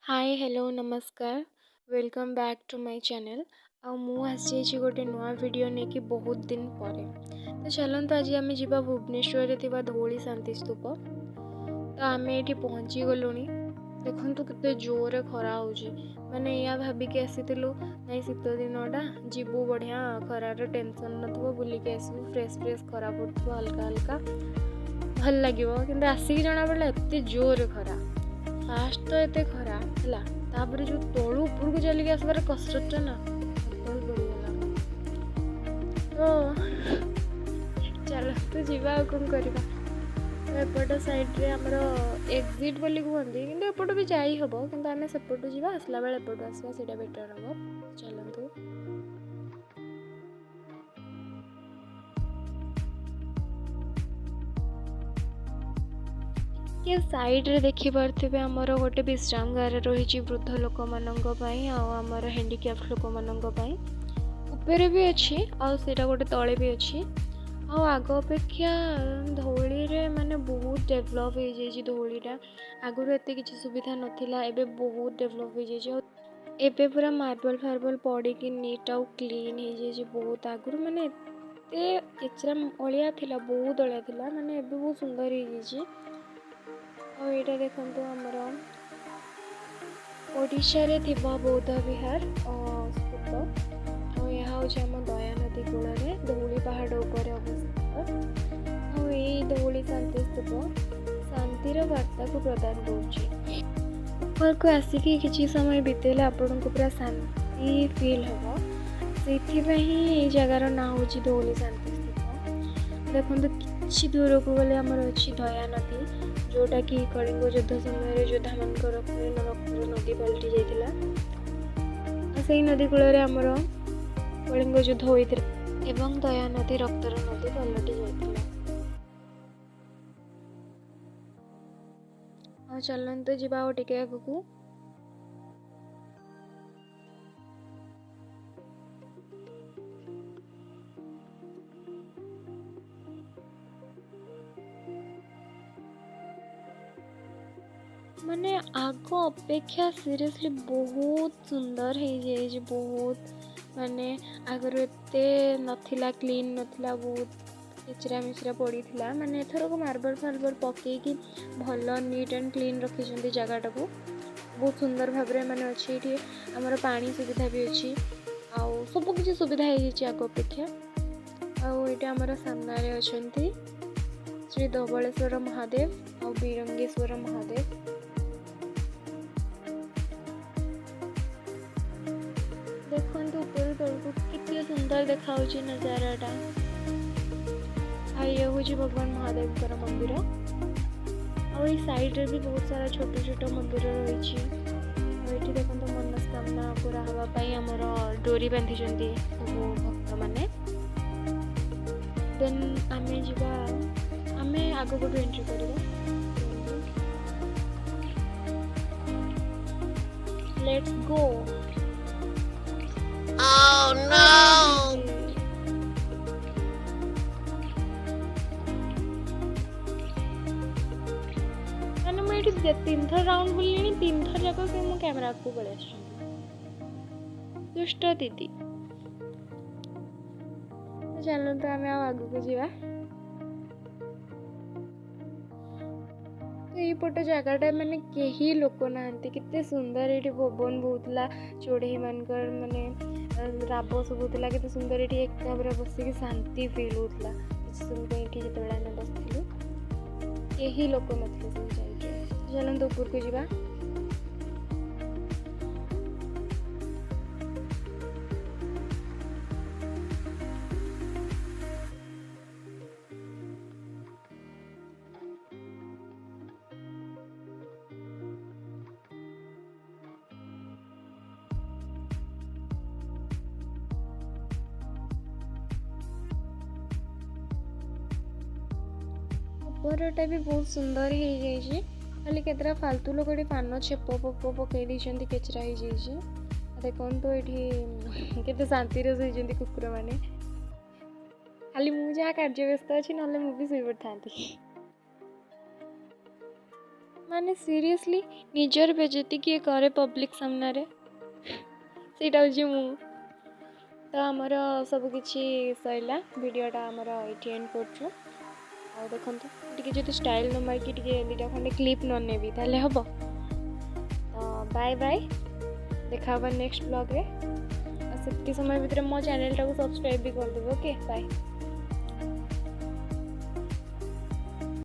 हाय hello नमस्कार welcome back to my channel आ मु आसी गोटे नुआ वीडियो नेकी बहुत दिन पर तो चलते आज आम जा भुवनेश्वर धौली शांति स्तूप तो आम ये पहुँची गलु देखु केते जोर खरा हो माने या भाविकी आसीलु ना शीत दिनटा जीवु बढ़िया खरार टेंशन नथो बुलिक आसू फ्रेश फ्रेश खरा पड़ो हल्का हल्का भल लगे कि आसिक जना पड़ा एत जोर खरा फास्ट तो एते खरा है जो तलू उपरको चलिक आसबार कसरत ना बढ़ीगला तो चलते जीवा कौन करवा तो एपट साइड्रे आमर एक्जिट बोली कहते कि एपट भी जाई हम कि आम सेपटू जावा आसला बेले एपटू आसवा सीटा बेटर हम चलतु ये साइड रे देखि पार्थिबे हमर गोटे विश्राम गार रही वृद्ध लोक मानक आमर हैंडिक्राफ्ट लोक मानक ऊपर भी अच्छी आटा गोटे तले भी अच्छी आग अपेक्षा धौली रे माने बहुत डेभलप हो जाइए धौलीटा आगुरी एत किसी सुविधा नाला एवं बहुत डेभलप हो जाइए एबे पूरा मार्बल फार्बल पड़ी कि नीट आउ क्लीन हो जाइए बहुत आगुरी माने केचरा अलिया थिला बहुत अलिया थिला माने एबे बहुत सुंदर हो जाइए यहाँ देखो आमर ओडिशा रे थिबा बौद्ध विहार स्तूप यहाँ हूँ आम दया नदी कूल धौली पहाड़ उपर अवस्थित यही धौली शांति स्तूप शांतिर वार्ता को प्रदान कर को आसिकी किसी समय बितेले आपण को पूरा शांति फील हम से जगार ना हूँ धौली शांति स्तूप देखो कि दूर को गले आमर अच्छी दया नदी जोटा कि कलिंग युद्ध समय योद्धा मान रक्तर नदी पलटि जाता से नदी कूल आमर कलिंग युद्ध होता एवं दया नदी रक्तर नदी पलटि जाता चलते जीवा टिके आगू माने आग अपेक्षा सीरियसली बहुत सुंदर हो जाए बहुत माने आगर एते नथिला क्लीन नथिला बहुत किचरा मिचरा पड़ी थिला माने एथर को मार्बल फार्बल पकेकी भल नीट एंड क्लीन रखी जगटा को बहुत सुंदर भाव में माने अच्छी ये आमर पानी सुविधा भी अच्छी आउ सब किसी सुविधा हो जाए आग अपेक्षा आईटा आमर सामने अच्छा श्री धवलेश्वर महादेव और बीरंगेश्वर महादेव देखो ऊपर तलू कितने सुंदर देखा नजाराटा ये हूँ भगवान महादेव मंदिर आई साइड रे भी बहुत सारा छोट छोट मंदिर रही ये देखो मनस्कामना पूरा हाँपाई आमर डोरी बांधि सब भक्त मैंने देन आम जा आम आग को एंट्री करवा लेट्स गो Oh no! मैंने मुझे 3 थर राउंड बुल्ली 3 थर जाक कि मो कैमरा को पड़े दुष्ट दीदी चलो तो आम आग को जावा तो यपट जगटा माने कहीं लोक ना केते सुंदर ये पवन बहुला चढ़ई मानकर माने राब सब होता के सुंदर ये एका बसिक शांति फिल होता किसी समय जो आम बसलु कहीं लोक ना चलते ऊपर को जावा ऊपरटा भी बहुत सुंदर हो जाए खाली केतरा फालतू लोग ये पान छेप पप पकई केचरा हो जाए देखो तो ये केते शांति शोचती कुकुर मैंने खाली मुझे कार्य व्यस्त अच्छी ना मुझे शुई पड़ था माने सीरियसली निजर बेजती किए करे पब्लिक सामने ସେଇଟା ହେଉଛି ମୁଁ। ତ ଆମର ସବୁକିଛି ସରିଲା, ଭିଡ଼ିଓଟା ଆମର ଏଇଠି ଏଣ୍ଡ କରୁଛୁ। ଆଉ ଦେଖନ୍ତୁ ଟିକେ ଯଦି ଷ୍ଟାଇଲ୍ ନ ମାରିକି ଟିକେ ଦୁଇଟା ଖଣ୍ଡେ କ୍ଲିପ୍ ନ ନେବି ତାହେଲେ ହେବ। ତ ବାଏ ବାଏ, ଦେଖା ହେବା ନେକ୍ସଟ ବ୍ଲଗ୍ରେ। ଆଉ ସେତିକି ସମୟ ଭିତରେ ମୋ ଚ୍ୟାନେଲଟାକୁ ସବସ୍କ୍ରାଇବ୍ ବି କରିଦେବେ। Okay bye.